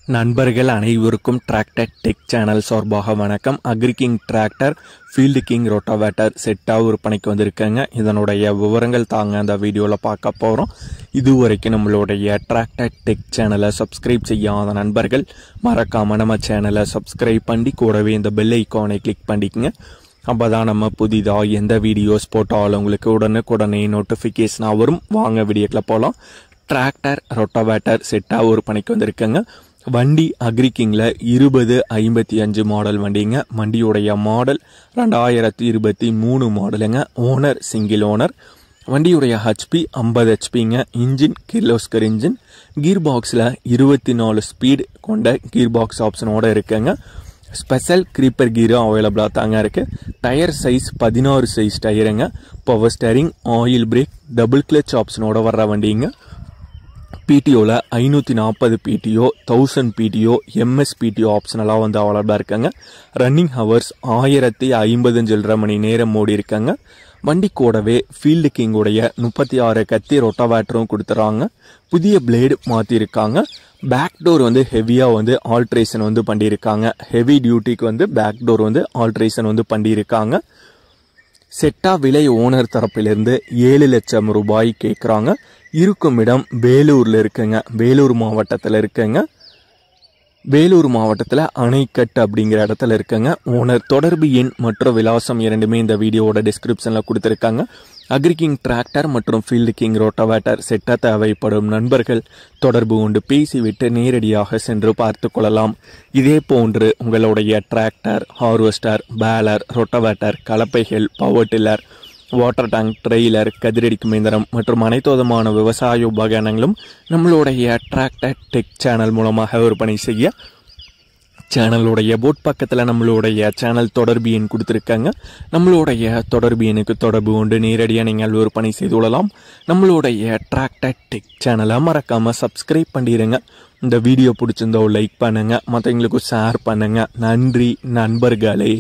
நண்பர்கள் அனைவருக்கும் tractor tech channel சார்பாக வணக்கம். அக்ரிகிங் டிராக்டர் ஃபீல்டு கிங் ரோட்டாவேட்டர் செட்டாக விற்பனைக்கு வந்திருக்கேங்க. இதனுடைய விவரங்கள் தாங்க அந்த வீடியோவில் பார்க்க போகிறோம். இதுவரைக்கும் நம்மளுடைய டிராக்டர் டெக் சேனலை சப்ஸ்கிரைப் செய்யாத நண்பர்கள் மறக்காமல் நம்ம சேனலை சப்ஸ்கிரைப் பண்ணி கூடவே இந்த பெல் ஐக்கானை கிளிக் பண்ணிக்கங்க. அப்போ தான் நம்ம புதிதாக எந்த வீடியோஸ் போட்டாலும் உங்களுக்கு உடனுக்குடனே நோட்டிஃபிகேஷனாக வரும். வாங்க வீடியோக்கில் போகலாம். டிராக்டர் ரோட்டாவேட்டர் செட்டாக விற்பனைக்கு வந்திருக்கேங்க. வண்டி அக்ரிகிங்கில் 2055 மாடல் வண்டிங்க. வண்டியுடைய மாடல் 2023 மாடலுங்க. Owner single owner. வண்டியுடைய ஹெச்பி 50 ஹெச்பிங்க. Engine Kirloskar engine. கீர் பாக்ஸில் 24 ஸ்பீடு கொண்ட கீர் பாக்ஸ் ஆப்ஷனோட இருக்குங்க. ஸ்பெஷல் க்ரீப்பர் கீரும் அவைலபிளாக தாங்க இருக்குது. டயர் சைஸ் 16 சைஸ் டயருங்க. Power steering, oil brake, double clutch ஆப்ஷனோட வர்ற வண்டிங்க. பிடிஓவில் 540 பிடிஓ, 1000 பிடிஓ, எம்எஸ் பிடிஓ ஆப்ஷனலாக வந்து அவைலபிளாக இருக்காங்க. ரன்னிங் ஹவர்ஸ் 1050 சில்லரை மணி நேரம் ஓடி இருக்காங்க. வண்டி கூடவே ஃபீல்டு கிங்குடைய 36 கத்தி ரொட்டாவேட்டரும் கொடுத்துறாங்க. புதிய பிளேடு மாற்றிருக்காங்க. பேக் டோர் வந்து ஹெவியாக வந்து ஆல்ட்ரேஷன் வந்து பண்ணியிருக்காங்க. ஹெவி டியூட்டிக்கு வந்து பேக் டோர் வந்து ஆல்ட்ரேஷன் வந்து பண்ணியிருக்காங்க. செட்டா விலை ஓனர் தரப்பிலிருந்து 7 லட்சம் ரூபாய் கேட்குறாங்க. இருக்கும் இடம் வேலூரில் இருக்குங்க. வேலூர் மாவட்டத்தில் இருக்குங்க. வேலூர் மாவட்டத்தில் அணைக்கட்டு அப்படிங்கிற இடத்துல இருக்குங்க. ஓனர் தொடர்பு எண் மற்றும் விலாசம் இரண்டுமே இந்த வீடியோவோட டிஸ்கிரிப்ஷனில் கொடுத்துருக்காங்க. அக்ரிகிங் டிராக்டர் மற்றும் ஃபீல்டு கிங் ரோட்டாவேட்டர் செட்டாக தேவைப்படும் நண்பர்கள் தொடர்பு கொண்டு பேசிவிட்டு நேரடியாக சென்று பார்த்து கொள்ளலாம். இதே போன்று உங்களுடைய டிராக்டர், ஹார்வெஸ்டர், பேலர், ரொட்டாவேட்டர், கலப்பைகள், power tiller, water tank, trailer, கதிரடிக்கும் இயந்திரம் மற்றும் அனைத்து விதமான விவசாய உபகரணங்களும் நம்மளுடைய டிராக்டர் டெக் சேனல் மூலமாக விற்பனை செய்ய சேனலுடைய போட் பக்கத்தில் நம்மளுடைய சேனல் தொடர்பு எண் கொடுத்துருக்காங்க. நம்மளுடைய தொடர்பு எண்ணுக்கு தொடர்பு கொண்டு நேரடியாக நீங்கள் விற்பனை செய்து கொள்ளலாம். நம்மளுடைய டிராக்டர் டெக் சேனலை மறக்காமல் சப்ஸ்கிரைப் பண்ணிடுங்க. இந்த வீடியோ பிடிச்சிருந்தோ லைக் பண்ணுங்கள், மற்றவங்களுக்கு ஷேர் பண்ணுங்கள். நன்றி நண்பர்களே.